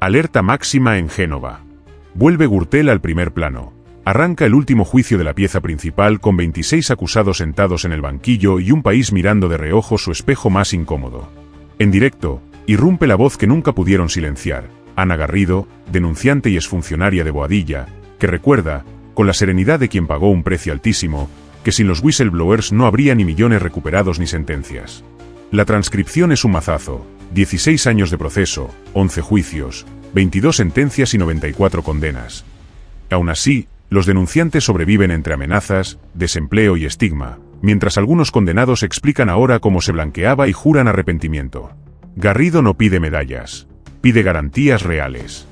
Alerta máxima en Génova. Vuelve Gürtel al primer plano. Arranca el último juicio de la pieza principal con 26 acusados sentados en el banquillo y un país mirando de reojo su espejo más incómodo. En directo, irrumpe la voz que nunca pudieron silenciar, Ana Garrido, denunciante y exfuncionaria de Boadilla, que recuerda, con la serenidad de quien pagó un precio altísimo, que sin los whistleblowers no habría ni millones recuperados ni sentencias. La transcripción es un mazazo: 16 años de proceso, 11 juicios, 22 sentencias y 94 condenas. Aún así, los denunciantes sobreviven entre amenazas, desempleo y estigma, mientras algunos condenados explican ahora cómo se blanqueaba y juran arrepentimiento. Garrido no pide medallas, pide garantías reales.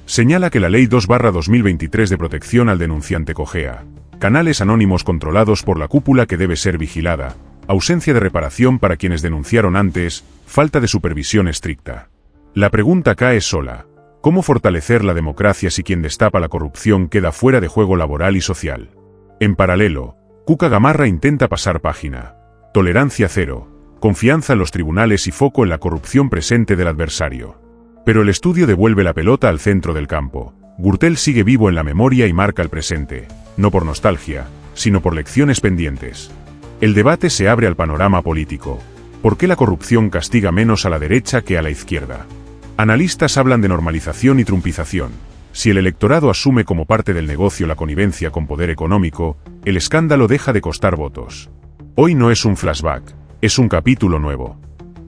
Señala que la Ley 2/2023 de protección al denunciante cojea, canales anónimos controlados por la cúpula que debe ser vigilada, ausencia de reparación para quienes denunciaron antes, falta de supervisión estricta. La pregunta cae sola: ¿cómo fortalecer la democracia si quien destapa la corrupción queda fuera de juego laboral y social? En paralelo, Cuca Gamarra intenta pasar página. Tolerancia cero, confianza en los tribunales y foco en la corrupción presente del adversario. Pero el estudio devuelve la pelota al centro del campo. Gürtel sigue vivo en la memoria y marca el presente, no por nostalgia, sino por lecciones pendientes. El debate se abre al panorama político. ¿Por qué la corrupción castiga menos a la derecha que a la izquierda? Analistas hablan de normalización y trumpización. Si el electorado asume como parte del negocio la connivencia con poder económico, el escándalo deja de costar votos. Hoy no es un flashback, es un capítulo nuevo.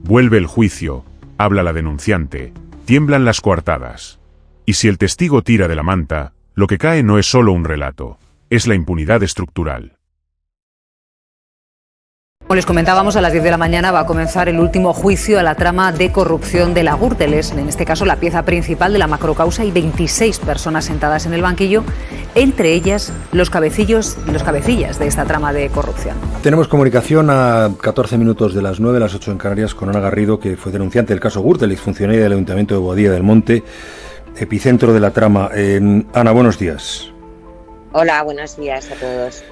Vuelve el juicio, habla la denunciante, tiemblan las coartadas. Y si el testigo tira de la manta, lo que cae no es solo un relato, es la impunidad estructural. Como les comentábamos, a las 10 de la mañana va a comenzar el último juicio a la trama de corrupción de la Gürtel. Es, en este caso, la pieza principal de la macrocausa y 26 personas sentadas en el banquillo, entre ellas los cabecillas de esta trama de corrupción. Tenemos comunicación a 14 minutos de las 9, las 8 en Canarias, con Ana Garrido, que fue denunciante del caso Gürtel, exfuncionaria del Ayuntamiento de Boadilla del Monte, epicentro de la trama. Ana, buenos días. Hola, buenos días a todos.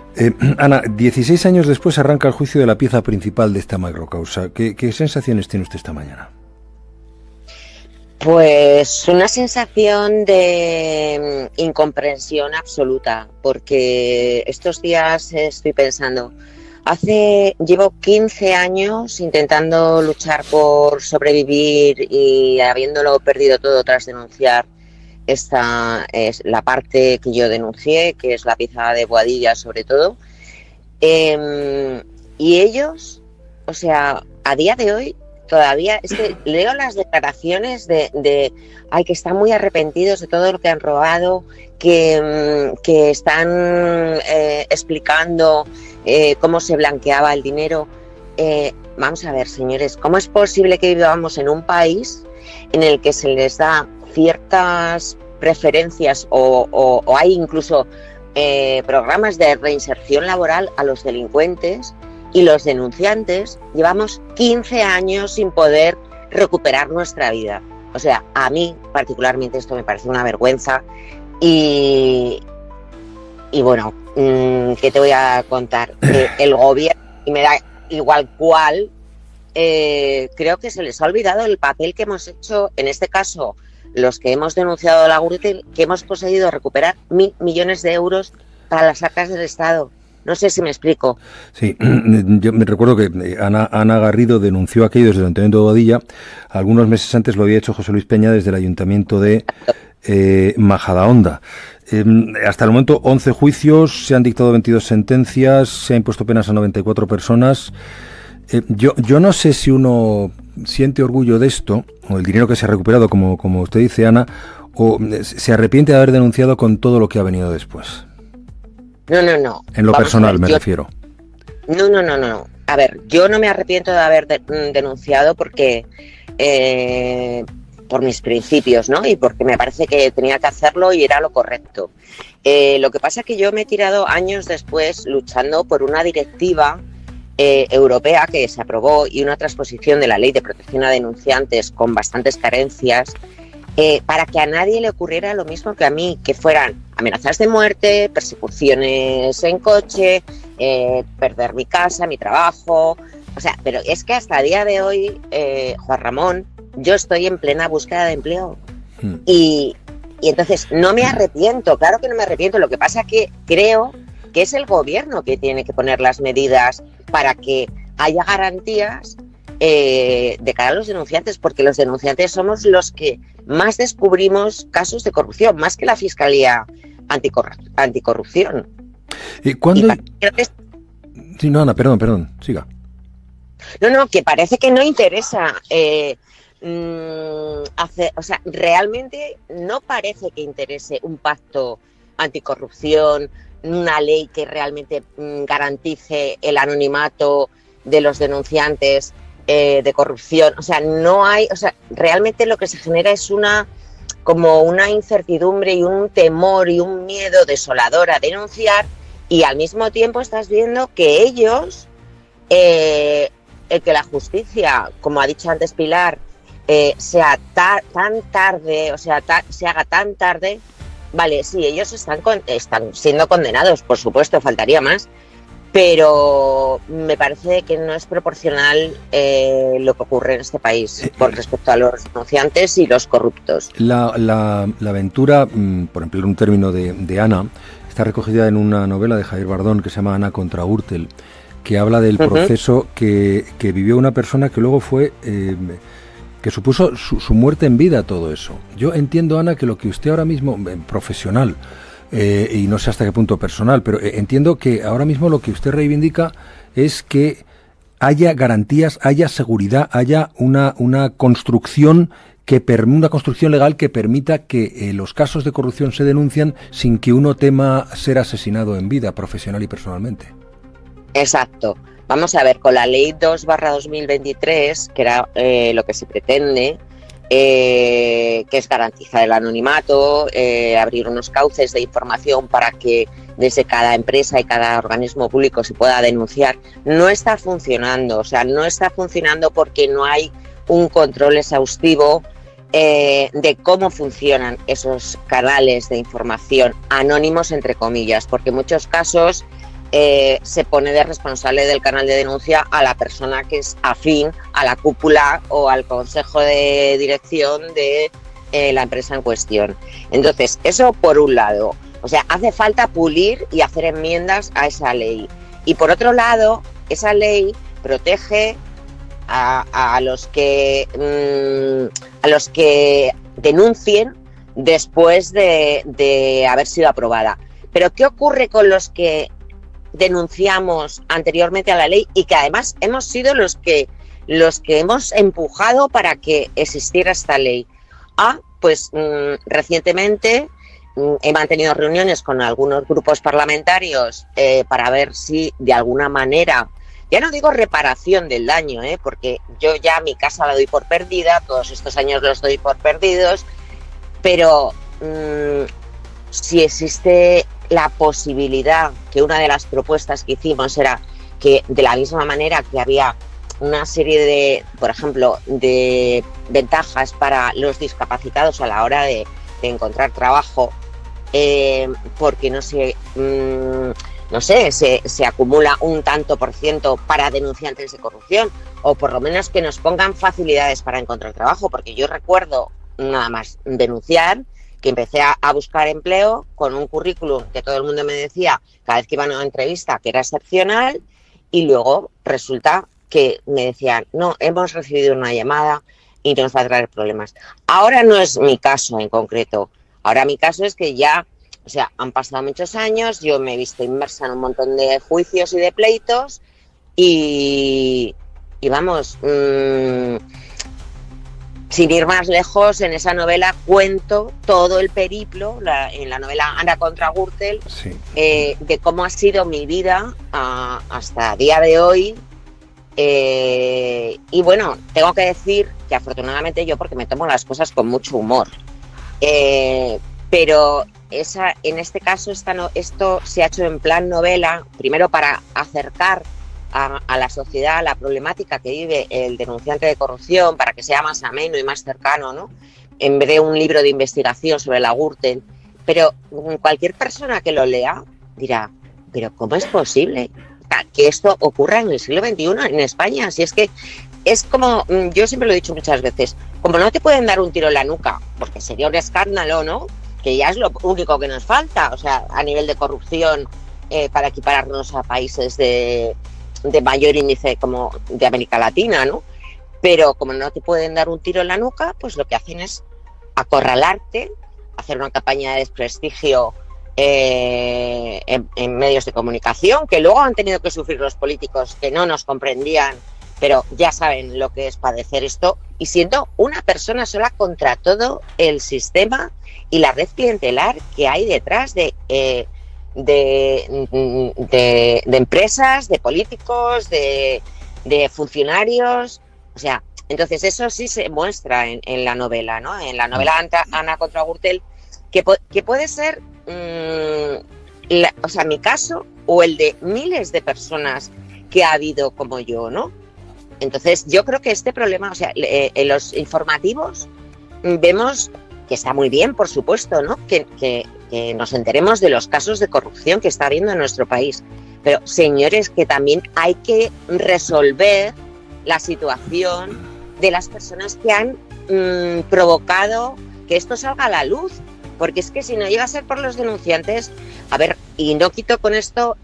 Ana, 16 años después arranca el juicio de la pieza principal de esta macrocausa. ¿Qué sensaciones tiene usted esta mañana? Pues una sensación de incomprensión absoluta, porque estos días estoy pensando, llevo 15 años intentando luchar por sobrevivir y habiéndolo perdido todo tras denunciar. Esta es la parte que yo denuncié, que es la pieza de Boadilla sobre todo. Y ellos, o sea, a día de hoy todavía, es que leo las declaraciones de que están muy arrepentidos de todo lo que han robado, que están explicando cómo se blanqueaba el dinero. Vamos a ver, señores, ¿cómo es posible que vivamos en un país en el que se les da ciertas preferencias o hay incluso programas de reinserción laboral a los delincuentes y los denunciantes llevamos 15 años sin poder recuperar nuestra vida? O sea, a mí particularmente esto me parece una vergüenza y bueno, ¿qué te voy a contar? El gobierno, y me da igual cuál, creo que se les ha olvidado el papel que hemos hecho, en este caso los que hemos denunciado a la Gürtel, que hemos conseguido recuperar 1.000 millones de euros para las arcas del Estado. No sé si me explico. Sí, yo me recuerdo que Ana Garrido denunció aquello desde el Ayuntamiento de Boadilla. Algunos meses antes lo había hecho José Luis Peña desde el Ayuntamiento de Majadahonda. Hasta el momento 11 juicios, se han dictado 22 sentencias, se han impuesto penas a 94 personas. Yo no sé si uno siente orgullo de esto, o el dinero que se ha recuperado, como usted dice, Ana, o se arrepiente de haber denunciado con todo lo que ha venido después. No. En lo personal me refiero. No. A ver, yo no me arrepiento de haber denunciado porque por mis principios, ¿no? Y porque me parece que tenía que hacerlo y era lo correcto. Lo que pasa es que yo me he tirado años después luchando por una directiva europea que se aprobó y una transposición de la Ley de Protección a Denunciantes con bastantes carencias, para que a nadie le ocurriera lo mismo que a mí, que fueran amenazas de muerte, persecuciones en coche, perder mi casa, mi trabajo. O sea, pero es que hasta el día de hoy, Juan Ramón, yo estoy en plena búsqueda de empleo Y entonces no me arrepiento, claro que no me arrepiento. Lo que pasa es que creo que es el gobierno que tiene que poner las medidas para que haya garantías de cara a los denunciantes, porque los denunciantes somos los que más descubrimos casos de corrupción, más que la Fiscalía Anticorrupción. ¿Cuándo? Sí, no, Ana, perdón, siga. No, que parece que no interesa realmente no parece que interese un pacto anticorrupción, una ley que realmente garantice el anonimato de los denunciantes de corrupción. O sea, no hay, realmente lo que se genera es como una incertidumbre y un temor y un miedo desolador a denunciar, y al mismo tiempo estás viendo que ellos, el que la justicia, como ha dicho antes Pilar, sea tan tarde, se haga tan tarde. Vale, sí, ellos están siendo condenados, por supuesto, faltaría más, pero me parece que no es proporcional lo que ocurre en este país con respecto a los denunciantes y los corruptos. La aventura, por emplear un término de Ana, está recogida en una novela de Javier Bardón que se llama Ana contra Gürtel, que habla del proceso que vivió una persona que luego fue... que supuso su muerte en vida, todo eso. Yo entiendo, Ana, que lo que usted ahora mismo, profesional, y no sé hasta qué punto personal, pero entiendo que ahora mismo lo que usted reivindica es que haya garantías, haya seguridad, haya una construcción una construcción legal que permita que los casos de corrupción se denuncien sin que uno tema ser asesinado en vida, profesional y personalmente. Exacto. Vamos a ver, con la ley 2/2023, que era lo que se pretende, que es garantizar el anonimato, abrir unos cauces de información para que desde cada empresa y cada organismo público se pueda denunciar, no está funcionando. O sea, no está funcionando porque no hay un control exhaustivo de cómo funcionan esos canales de información anónimos, entre comillas, porque en muchos casos se pone de responsable del canal de denuncia a la persona que es afín a la cúpula o al consejo de dirección de la empresa en cuestión. Entonces, eso por un lado. O sea, hace falta pulir y hacer enmiendas a esa ley. Y por otro lado, esa ley protege a los que denuncien después de haber sido aprobada. Pero ¿qué ocurre con los que denunciamos anteriormente a la ley y que además hemos sido los que hemos empujado para que existiera esta ley? Pues recientemente he mantenido reuniones con algunos grupos parlamentarios para ver si de alguna manera, ya no digo reparación del daño, porque yo ya mi casa la doy por perdida, todos estos años los doy por perdidos, pero si existe la posibilidad, que una de las propuestas que hicimos era que de la misma manera que había una serie de, por ejemplo, de ventajas para los discapacitados a la hora de encontrar trabajo, porque se acumula un tanto por ciento para denunciantes de corrupción, o por lo menos que nos pongan facilidades para encontrar trabajo, porque yo recuerdo nada más denunciar que empecé a buscar empleo con un currículum que todo el mundo me decía cada vez que iba a una entrevista que era excepcional, y luego resulta que me decían, no, hemos recibido una llamada y nos va a traer problemas. Ahora no es mi caso en concreto. Ahora mi caso es que ya, han pasado muchos años, yo me he visto inmersa en un montón de juicios y de pleitos y vamos, sin ir más lejos, en esa novela cuento todo el periplo, en la novela Ana contra Gürtel, sí, de cómo ha sido mi vida hasta el día de hoy. Y bueno, tengo que decir que afortunadamente yo, porque me tomo las cosas con mucho humor, pero en este caso esto se ha hecho en plan novela, primero para acercar a la sociedad la problemática que vive el denunciante de corrupción, para que sea más ameno y más cercano, ¿no? En vez de un libro de investigación sobre la Gürtel. Pero cualquier persona que lo lea dirá, ¿pero cómo es posible que esto ocurra en el siglo XXI en España? Si es que es como, yo siempre lo he dicho muchas veces, como no te pueden dar un tiro en la nuca, porque sería un escándalo, ¿no? Que ya es lo único que nos falta, o sea, a nivel de corrupción, para equipararnos a países de mayor índice como de América Latina, ¿no? Pero como no te pueden dar un tiro en la nuca, pues lo que hacen es acorralarte, hacer una campaña de desprestigio en medios de comunicación, que luego han tenido que sufrir los políticos que no nos comprendían, pero ya saben lo que es padecer esto, y siendo una persona sola contra todo el sistema y la red clientelar que hay detrás de empresas, de políticos, de funcionarios. O sea, entonces eso sí se muestra en la novela, ¿no? En la novela Ana contra Gürtel, que puede ser, o sea, mi caso o el de miles de personas que ha habido como yo, ¿no? Entonces yo creo que este problema, o sea, en los informativos vemos que está muy bien, por supuesto, ¿no? Que nos enteremos de los casos de corrupción que está habiendo en nuestro país. Pero, señores, que también hay que resolver la situación de las personas que han provocado que esto salga a la luz. Porque es que si no llega a ser por los denunciantes, a ver, y no quito con esto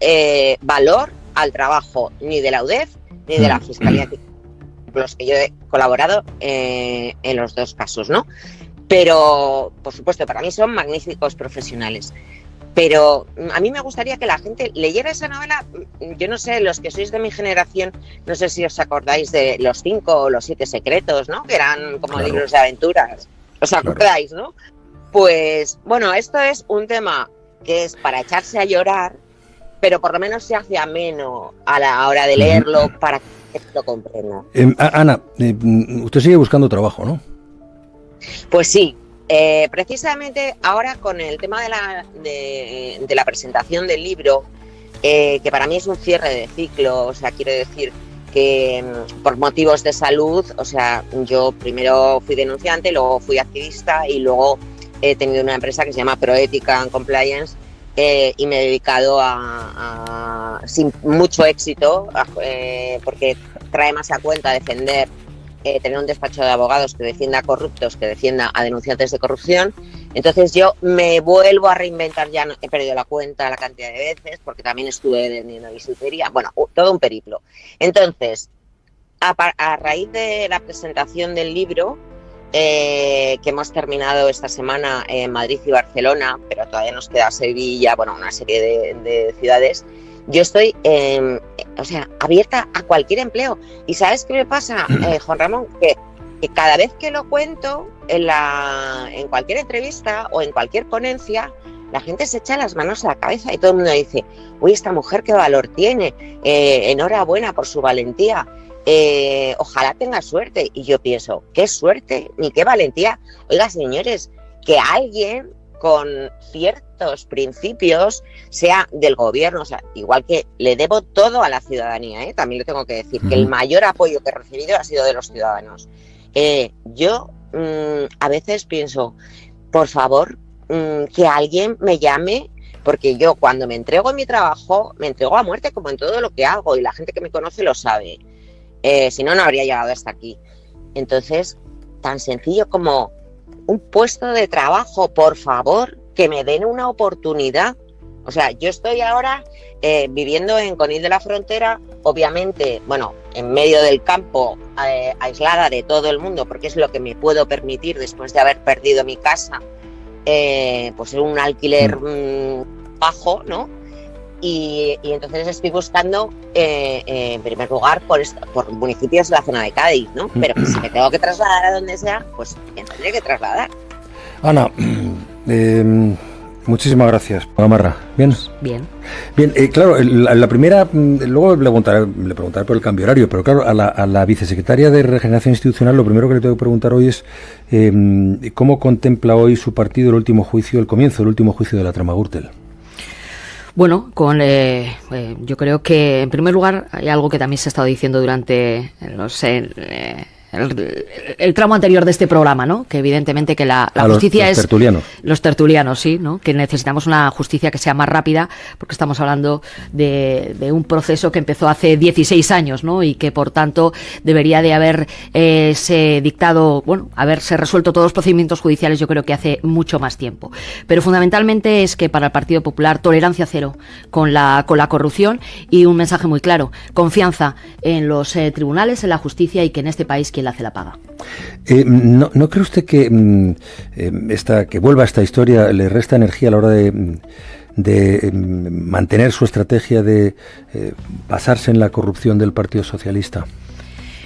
valor al trabajo ni de la UDEF ni de la Fiscalía, con los que yo he colaborado en los dos casos, ¿no? Pero, por supuesto, para mí son magníficos profesionales. Pero a mí me gustaría que la gente leyera esa novela. Yo no sé, los que sois de mi generación, no sé si os acordáis de Los 5 o Los 7 secretos, ¿no? Que eran como libros de aventuras. ¿Os acordáis, no? Pues, bueno, esto es un tema que es para echarse a llorar, pero por lo menos se hace ameno a la hora de leerlo para que lo comprenda. Ana, usted sigue buscando trabajo, ¿no? Pues sí. Precisamente ahora con el tema de la presentación del libro, que para mí es un cierre de ciclo, o sea, quiero decir que por motivos de salud, o sea, yo primero fui denunciante, luego fui activista y luego he tenido una empresa que se llama Proética and Compliance, y me he dedicado sin mucho éxito, porque trae más a cuenta defender, tener un despacho de abogados que defienda a corruptos, que defienda a denunciantes de corrupción. Entonces yo me vuelvo a reinventar, ya no, he perdido la cuenta la cantidad de veces, porque también estuve vendiendo bisutería, bueno, todo un periplo. Entonces, a raíz de la presentación del libro, que hemos terminado esta semana en Madrid y Barcelona, pero todavía nos queda Sevilla, bueno, una serie de ciudades, yo estoy, o sea, abierta a cualquier empleo. ¿Y sabes qué me pasa, Juan Ramón? Que cada vez que lo cuento en cualquier entrevista o en cualquier ponencia, la gente se echa las manos a la cabeza y todo el mundo dice: uy, esta mujer qué valor tiene, enhorabuena por su valentía, ojalá tenga suerte. Y yo pienso, ¿qué suerte ni qué valentía? Oiga, señores, que alguien con ciertos principios sea del gobierno, o sea, igual que le debo todo a la ciudadanía, también le tengo que decir que el mayor apoyo que he recibido ha sido de los ciudadanos. Yo a veces pienso, por favor, que alguien me llame, porque yo cuando me entrego en mi trabajo, me entrego a muerte como en todo lo que hago, y la gente que me conoce lo sabe. Si no, no habría llegado hasta aquí. Entonces, tan sencillo como un puesto de trabajo, por favor, que me den una oportunidad. O sea, yo estoy ahora viviendo en Conil de la Frontera, obviamente, bueno, en medio del campo, aislada de todo el mundo, porque es lo que me puedo permitir después de haber perdido mi casa, pues un alquiler bajo, ¿no? Y entonces estoy buscando, en primer lugar, por municipios de la zona de Cádiz, ¿no? Pero que si me tengo que trasladar a donde sea, pues me tendré que trasladar. Ana, muchísimas gracias, Gamarra. ¿Bien? Bien. Bien, claro, la primera, luego le preguntaré por el cambio horario, pero claro, a la vicesecretaria de Regeneración Institucional, lo primero que le tengo que preguntar hoy es ¿cómo contempla hoy su partido el último juicio de la trama Gürtel? Bueno, yo creo que en primer lugar hay algo que también se ha estado diciendo durante el tramo anterior de este programa, ¿no? Que evidentemente que la justicia los tertulianos. Los tertulianos, sí, ¿no? Que necesitamos una justicia que sea más rápida, porque estamos hablando de un proceso que empezó hace 16 años, ¿no? Y que por tanto debería de haberse haberse resuelto todos los procedimientos judiciales, yo creo que hace mucho más tiempo. Pero fundamentalmente es que para el Partido Popular tolerancia cero con la corrupción y un mensaje muy claro: confianza en los tribunales, en la justicia, y que en este país quien la hace la paga. ¿No cree usted que que vuelva esta historia le resta energía a la hora de mantener su estrategia de basarse en la corrupción del Partido Socialista?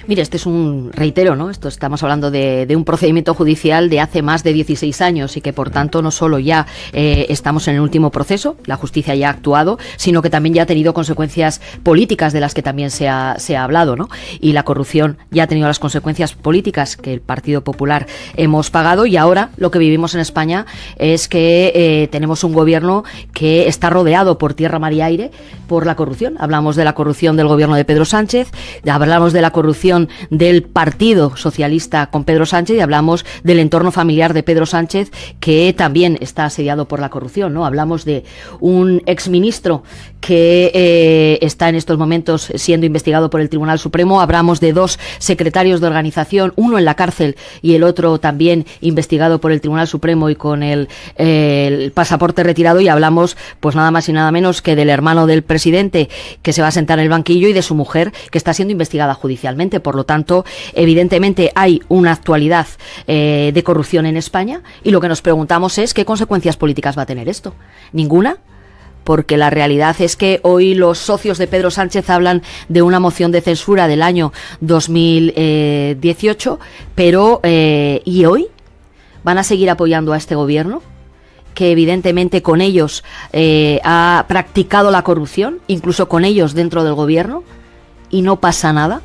Mire, este es reitero, ¿no? Estamos hablando de un procedimiento judicial de hace más de 16 años y que, por tanto, no solo ya estamos en el último proceso, la justicia ya ha actuado, sino que también ya ha tenido consecuencias políticas de las que también se ha hablado, ¿no? Y la corrupción ya ha tenido las consecuencias políticas que el Partido Popular hemos pagado, y ahora lo que vivimos en España es que tenemos un gobierno que está rodeado por tierra, mar y aire por la corrupción. Hablamos de la corrupción del gobierno de Pedro Sánchez, hablamos de la corrupción del Partido Socialista con Pedro Sánchez, y hablamos del entorno familiar de Pedro Sánchez, que también está asediado por la corrupción, ¿no? Hablamos de un exministro que está en estos momentos siendo investigado por el Tribunal Supremo. Hablamos de 2 secretarios de organización, uno en la cárcel y el otro también investigado por el Tribunal Supremo y con el pasaporte retirado, y hablamos pues nada más y nada menos que del hermano del presidente, que se va a sentar en el banquillo, y de su mujer, que está siendo investigada judicialmente. Por lo tanto, evidentemente hay una actualidad de corrupción en España, y lo que nos preguntamos es ¿qué consecuencias políticas va a tener esto? Ninguna, porque la realidad es que hoy los socios de Pedro Sánchez hablan de una moción de censura del año 2018, pero ¿y hoy? ¿Van a seguir apoyando a este gobierno, que evidentemente con ellos ha practicado la corrupción, incluso con ellos dentro del gobierno, y no pasa nada?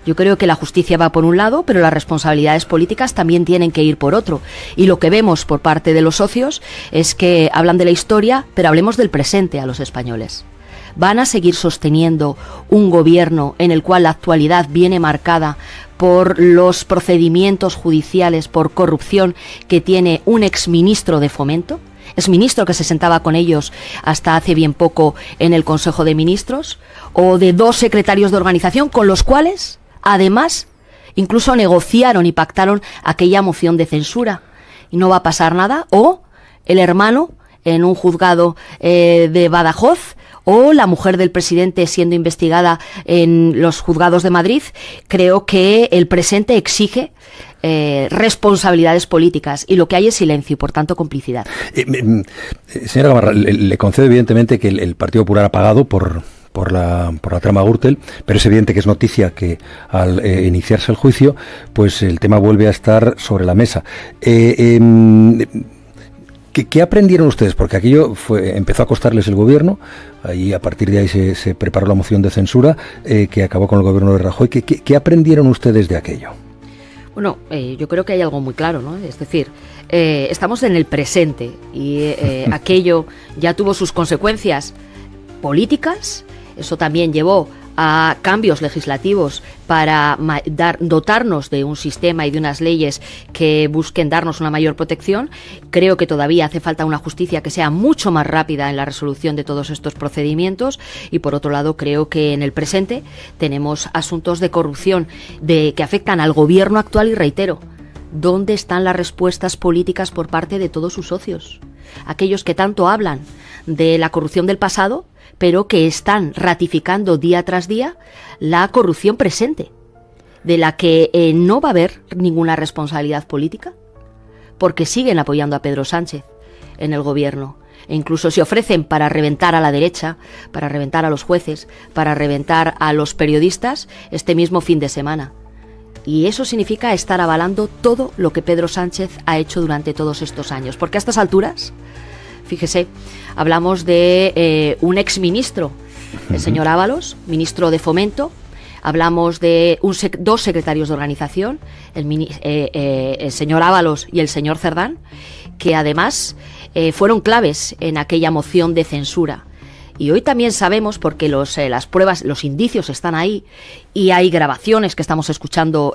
Yo creo que la justicia va por un lado, pero las responsabilidades políticas también tienen que ir por otro. Y lo que vemos por parte de los socios es que hablan de la historia, pero hablemos del presente a los españoles. ¿Van a seguir sosteniendo un gobierno en el cual la actualidad viene marcada por los procedimientos judiciales por corrupción que tiene un exministro de Fomento? ¿Es ministro que se sentaba con ellos hasta hace bien poco en el Consejo de Ministros? ¿O de 2 secretarios de organización con los cuales, además, incluso negociaron y pactaron aquella moción de censura? ¿Y no va a pasar nada? ¿O el hermano en un juzgado de Badajoz? ¿O la mujer del presidente siendo investigada en los juzgados de Madrid? Creo que el presente exige responsabilidades políticas, y lo que hay es silencio y por tanto complicidad. Señora Gamarra, le concedo evidentemente que el Partido Popular ha pagado por la trama Gürtel, pero es evidente que es noticia que al iniciarse el juicio, pues el tema vuelve a estar sobre la mesa. ¿Qué aprendieron ustedes? Porque aquello empezó a costarles el gobierno, y a partir de ahí se preparó la moción de censura que acabó con el gobierno de Rajoy. ¿Qué aprendieron ustedes de aquello? Bueno, yo creo que hay algo muy claro, ¿no? Es decir, estamos en el presente y aquello ya tuvo sus consecuencias políticas. Eso también llevó a cambios legislativos para dotarnos de un sistema y de unas leyes que busquen darnos una mayor protección. Creo que todavía hace falta una justicia que sea mucho más rápida en la resolución de todos estos procedimientos, y por otro lado creo que en el presente tenemos asuntos de corrupción que afectan al gobierno actual, y reitero, ¿dónde están las respuestas políticas por parte de todos sus socios? Aquellos que tanto hablan de la corrupción del pasado, pero que están ratificando día tras día la corrupción presente, de la que no va a haber ninguna responsabilidad política, porque siguen apoyando a Pedro Sánchez en el gobierno, e incluso se ofrecen para reventar a la derecha, para reventar a los jueces, para reventar a los periodistas este mismo fin de semana. Y eso significa estar avalando todo lo que Pedro Sánchez ha hecho durante todos estos años, porque a estas alturas, fíjese, hablamos de un exministro, el señor Ábalos, ministro de Fomento. Hablamos de 2 secretarios de organización, el señor Ábalos y el señor Cerdán, que además fueron claves en aquella moción de censura. Y hoy también sabemos, porque las pruebas, los indicios están ahí, y hay grabaciones que estamos escuchando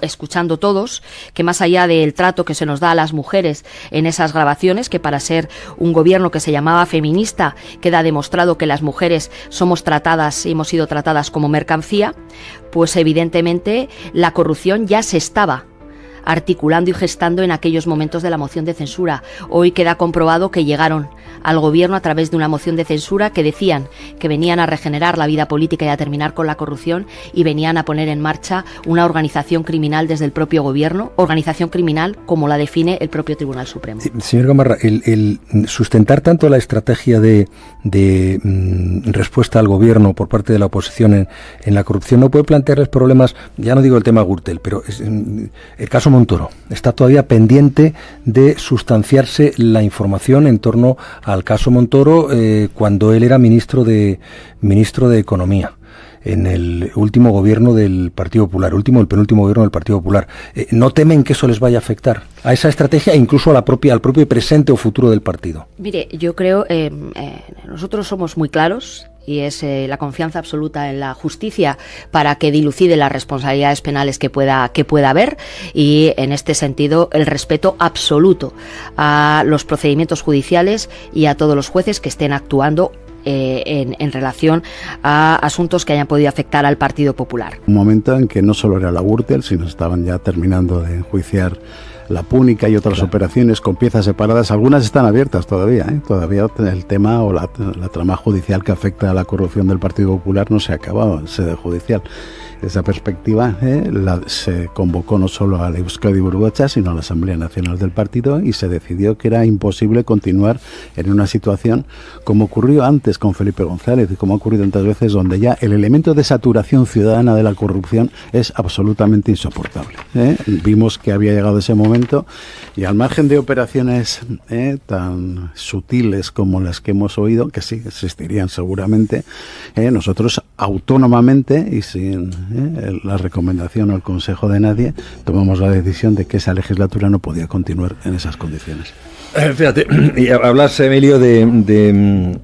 todos, que más allá del trato que se nos da a las mujeres en esas grabaciones, que para ser un gobierno que se llamaba feminista queda demostrado que las mujeres somos tratadas y hemos sido tratadas como mercancía, pues evidentemente la corrupción ya se estaba articulando y gestando en aquellos momentos de la moción de censura. Hoy queda comprobado que llegaron al gobierno a través de una moción de censura que decían que venían a regenerar la vida política y a terminar con la corrupción, y venían a poner en marcha una organización criminal desde el propio gobierno, organización criminal como la define el propio Tribunal Supremo. Señor Gamarra, el sustentar tanto la estrategia de respuesta al gobierno por parte de la oposición en la corrupción no puede plantearles problemas, ya no digo el tema Gürtel, pero el caso Montoro. Está todavía pendiente de sustanciarse la información en torno al caso Montoro cuando él era ministro de Economía en el último gobierno del Partido Popular, el penúltimo gobierno del Partido Popular. ¿No temen que eso les vaya a afectar a esa estrategia e incluso al propio presente o futuro del partido? Mire, yo creo, nosotros somos muy claros, y es la confianza absoluta en la justicia para que dilucide las responsabilidades penales que pueda haber, y en este sentido el respeto absoluto a los procedimientos judiciales y a todos los jueces que estén actuando en relación a asuntos que hayan podido afectar al Partido Popular. Un momento en que no solo era la Gürtel, sino estaban ya terminando de enjuiciar la Púnica y otras operaciones con piezas separadas. Algunas están abiertas todavía, todavía el tema o la trama judicial que afecta a la corrupción del Partido Popular no se ha acabado en sede judicial. Esa perspectiva se convocó no solo a la Euskadi Burgocha, sino a la Asamblea Nacional del Partido, y se decidió que era imposible continuar en una situación como ocurrió antes con Felipe González y como ha ocurrido tantas veces, donde ya el elemento de saturación ciudadana de la corrupción es absolutamente insoportable. Vimos que había llegado ese momento, y al margen de operaciones tan sutiles como las que hemos oído, que sí existirían seguramente, nosotros autónomamente y sin la recomendación o el consejo de nadie, tomamos la decisión de que esa legislatura no podía continuar en esas condiciones. Fíjate, y hablas, Emilio, de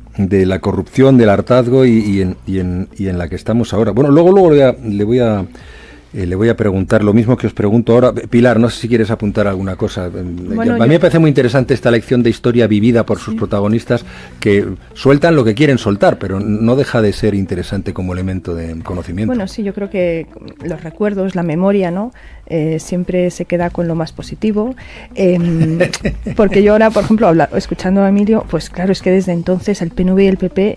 la corrupción, del hartazgo y en la que estamos ahora. Bueno, luego le voy a preguntar lo mismo que os pregunto ahora. Pilar, no sé si quieres apuntar alguna cosa. Bueno, a mí me parece muy interesante esta lección de historia vivida por sus protagonistas, que sueltan lo que quieren soltar, pero no deja de ser interesante como elemento de conocimiento. Bueno, sí, yo creo que los recuerdos, la memoria, ¿no? Siempre se queda con lo más positivo, porque yo ahora, por ejemplo, escuchando a Emilio, pues claro, es que desde entonces el PNV y el PP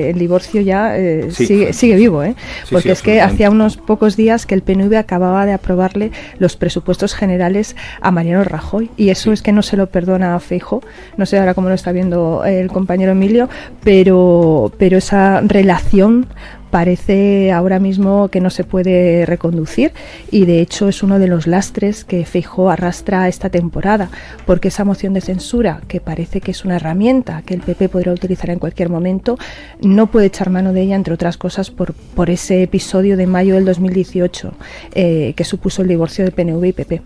el divorcio ya sigue vivo, porque es que hacía unos pocos días que el PNV acababa de aprobarle los presupuestos generales a Mariano Rajoy, y eso es que no se lo perdona a Feijóo. No sé ahora cómo lo está viendo el compañero Emilio, pero esa relación parece ahora mismo que no se puede reconducir, y de hecho es uno de los lastres que Feijóo arrastra esta temporada, porque esa moción de censura, que parece que es una herramienta que el PP podrá utilizar en cualquier momento, no puede echar mano de ella, entre otras cosas por ese episodio de mayo del 2018 que supuso el divorcio de PNV y PP.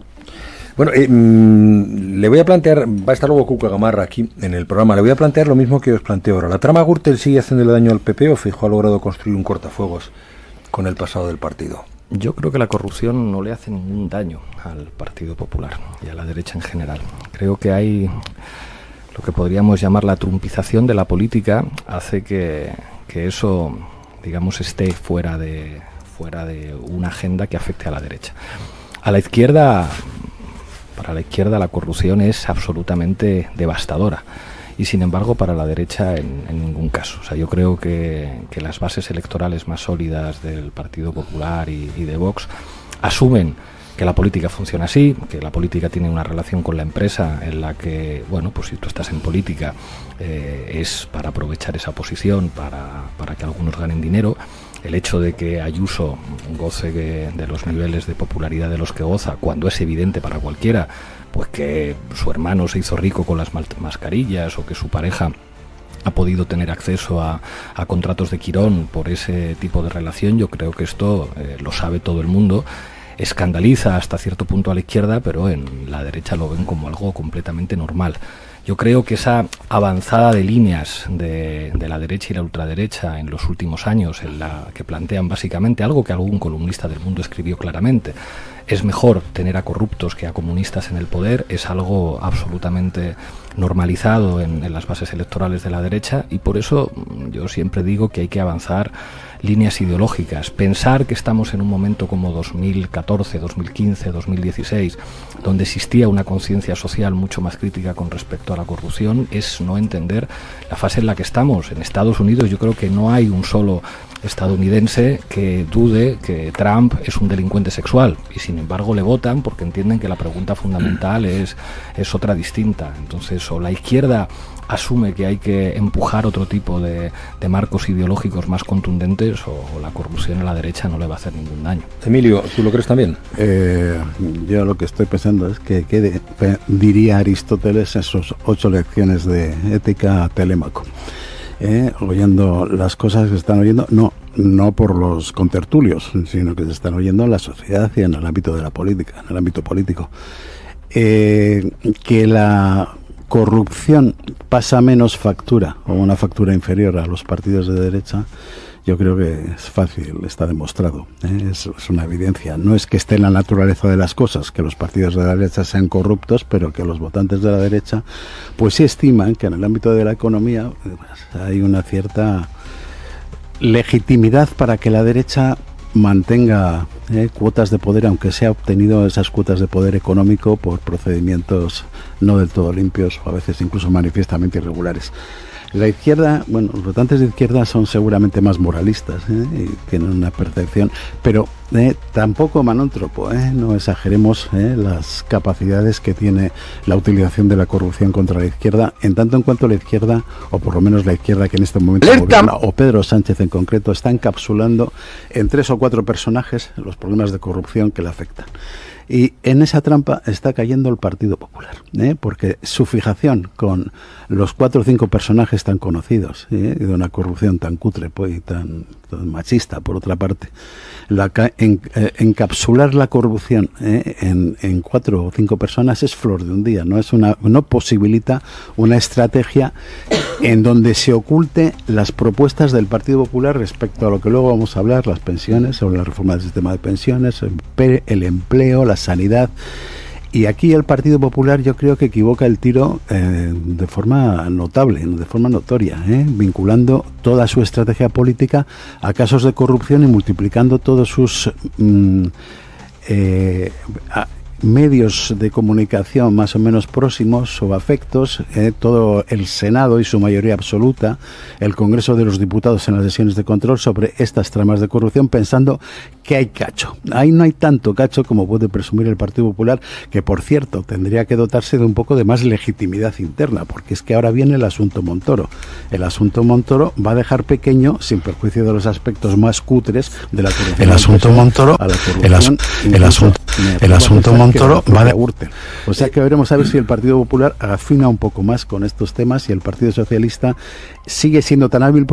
Bueno, le voy a plantear, va a estar luego Cuca Gamarra aquí en el programa, le voy a plantear lo mismo que os planteo ahora. ¿La trama Gürtel sigue haciéndole daño al PP o Feijóo ha logrado construir un cortafuegos con el pasado del partido? Yo creo que la corrupción no le hace ningún daño al Partido Popular y a la derecha en general. Creo que hay lo que podríamos llamar la trumpización de la política, hace que eso, digamos, esté fuera de una agenda que afecte a la derecha. A la izquierda... Para la izquierda la corrupción es absolutamente devastadora, y sin embargo para la derecha en ningún caso. O sea, yo creo que las bases electorales más sólidas del Partido Popular y de Vox asumen que la política funciona así, que la política tiene una relación con la empresa en la que, bueno, pues si tú estás en política es para aprovechar esa posición, para que algunos ganen dinero. El hecho de que Ayuso goce de los niveles de popularidad de los que goza, cuando es evidente para cualquiera, pues que su hermano se hizo rico con las mascarillas, o que su pareja ha podido tener acceso a contratos de Quirón por ese tipo de relación, yo creo que esto lo sabe todo el mundo. Escandaliza hasta cierto punto a la izquierda, pero en la derecha lo ven como algo completamente normal. Yo creo que esa avanzada de líneas de la derecha y la ultraderecha en los últimos años, en la que plantean básicamente algo que algún columnista del Mundo escribió claramente: es mejor tener a corruptos que a comunistas en el poder, es algo absolutamente normalizado en las bases electorales de la derecha, y por eso yo siempre digo que hay que avanzar líneas ideológicas. Pensar que estamos en un momento como 2014, 2015, 2016, donde existía una conciencia social mucho más crítica con respecto a la corrupción, es no entender la fase en la que estamos. En Estados Unidos yo creo que no hay un solo estadounidense que dude que Trump es un delincuente sexual, y sin embargo le votan porque entienden que la pregunta fundamental es otra distinta. Entonces, o la izquierda asume que hay que empujar otro tipo de marcos ideológicos más contundentes, o la corrupción a la derecha no le va a hacer ningún daño. Emilio, ¿tú lo crees también? Yo lo que estoy pensando es que diría Aristóteles en sus 8 lecciones de ética a Telémaco. Oyendo las cosas que se están oyendo, no por los contertulios, sino que se están oyendo en la sociedad y en el ámbito de la política, en el ámbito político. Que la corrupción pasa menos factura, o una factura inferior a los partidos de derecha, yo creo que es fácil, está demostrado, es una evidencia. No es que esté en la naturaleza de las cosas que los partidos de la derecha sean corruptos, pero que los votantes de la derecha pues sí estiman que en el ámbito de la economía pues, hay una cierta legitimidad para que la derecha mantenga cuotas de poder, aunque se ha obtenido esas cuotas de poder económico por procedimientos no del todo limpios, o a veces incluso manifiestamente irregulares. La izquierda, bueno, los votantes de izquierda son seguramente más moralistas, y tienen una percepción, pero tampoco manóntropo, no exageremos las capacidades que tiene la utilización de la corrupción contra la izquierda, en tanto en cuanto la izquierda, o por lo menos la izquierda que en este momento gobierna, o Pedro Sánchez en concreto, está encapsulando en 3 o 4 personajes los problemas de corrupción que le afectan. Y en esa trampa está cayendo el Partido Popular, porque su fijación con los 4 o 5 personajes tan conocidos, y de una corrupción tan cutre y tan machista, por otra parte, encapsular la corrupción en 4 o 5 personas es flor de un día, no posibilita una estrategia en donde se oculte las propuestas del Partido Popular respecto a lo que luego vamos a hablar, las pensiones, sobre la reforma del sistema de pensiones, el empleo, la sanidad. Y aquí el Partido Popular yo creo que equivoca el tiro de forma notable, de forma notoria, vinculando toda su estrategia política a casos de corrupción y multiplicando todos sus medios de comunicación más o menos próximos o afectos, todo el Senado y su mayoría absoluta, el Congreso de los Diputados en las sesiones de control sobre estas tramas de corrupción, pensando que hay cacho. Ahí no hay tanto cacho como puede presumir el Partido Popular, que por cierto tendría que dotarse de un poco de más legitimidad interna, porque es que ahora viene el asunto Montoro. El asunto Montoro va a dejar pequeño, sin perjuicio de los aspectos más cutres de la corrupción. El asunto Montoro va a Gürtel. O sea que veremos a ver si el Partido Popular afina un poco más con estos temas y el Partido Socialista sigue siendo tan hábil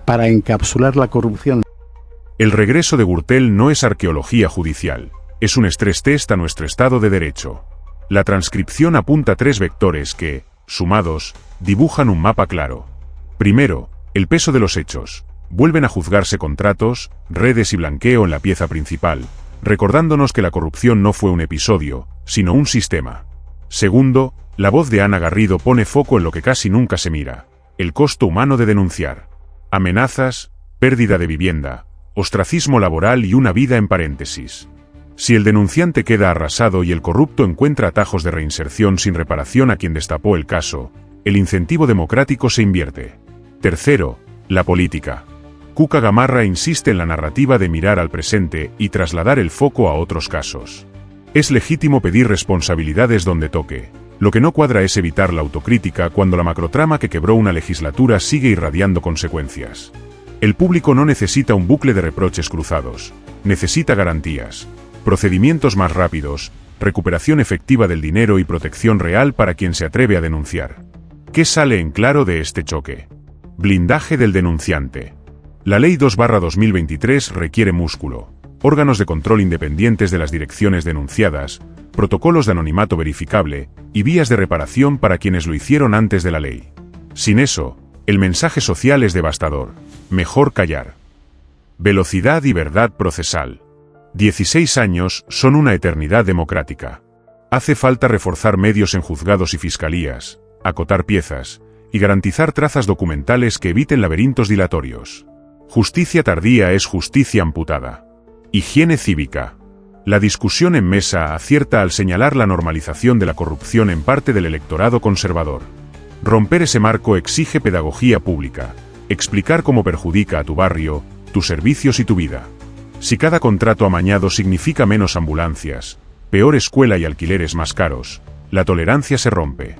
para encapsular la corrupción. El regreso de Gürtel no es arqueología judicial, es un estrés test a nuestro Estado de Derecho. La transcripción apunta a 3 vectores que, sumados, dibujan un mapa claro. Primero, el peso de los hechos. Vuelven a juzgarse contratos, redes y blanqueo en la pieza principal, recordándonos que la corrupción no fue un episodio, sino un sistema. Segundo, la voz de Ana Garrido pone foco en lo que casi nunca se mira: el costo humano de denunciar. Amenazas, pérdida de vivienda, ostracismo laboral y una vida en paréntesis. Si el denunciante queda arrasado y el corrupto encuentra atajos de reinserción sin reparación a quien destapó el caso, el incentivo democrático se invierte. Tercero, la política. Cuca Gamarra insiste en la narrativa de mirar al presente y trasladar el foco a otros casos. Es legítimo pedir responsabilidades donde toque. Lo que no cuadra es evitar la autocrítica cuando la macrotrama que quebró una legislatura sigue irradiando consecuencias. El público no necesita un bucle de reproches cruzados, necesita garantías, procedimientos más rápidos, recuperación efectiva del dinero y protección real para quien se atreve a denunciar. ¿Qué sale en claro de este choque? Blindaje del denunciante. La Ley 2/2023 requiere músculo, órganos de control independientes de las direcciones denunciadas, protocolos de anonimato verificable y vías de reparación para quienes lo hicieron antes de la ley. Sin eso, el mensaje social es devastador. Mejor callar. Velocidad y verdad procesal. 16 años son una eternidad democrática. Hace falta reforzar medios en juzgados y fiscalías, acotar piezas y garantizar trazas documentales que eviten laberintos dilatorios. Justicia tardía es justicia amputada. Higiene cívica. La discusión en mesa acierta al señalar la normalización de la corrupción en parte del electorado conservador. Romper ese marco exige pedagogía pública, explicar cómo perjudica a tu barrio, tus servicios y tu vida. Si cada contrato amañado significa menos ambulancias, peor escuela y alquileres más caros, la tolerancia se rompe.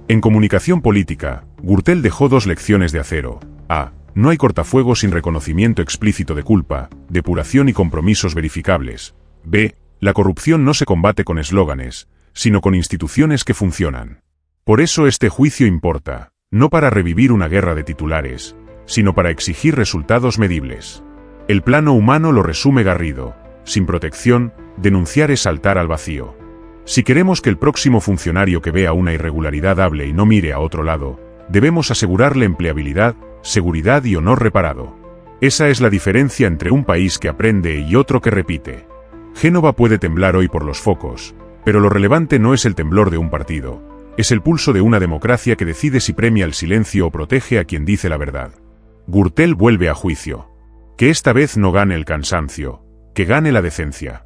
En comunicación política, Gürtel dejó 2 lecciones de acero. A. No hay cortafuegos sin reconocimiento explícito de culpa, depuración y compromisos verificables. B. La corrupción no se combate con eslóganes, sino con instituciones que funcionan. Por eso este juicio importa, no para revivir una guerra de titulares, sino para exigir resultados medibles. El plano humano lo resume Garrido: sin protección, denunciar es saltar al vacío. Si queremos que el próximo funcionario que vea una irregularidad hable y no mire a otro lado, debemos asegurarle empleabilidad, seguridad y honor reparado. Esa es la diferencia entre un país que aprende y otro que repite. Génova puede temblar hoy por los focos, pero lo relevante no es el temblor de un partido, es el pulso de una democracia que decide si premia el silencio o protege a quien dice la verdad. Gürtel vuelve a juicio. Que esta vez no gane el cansancio, que gane la decencia.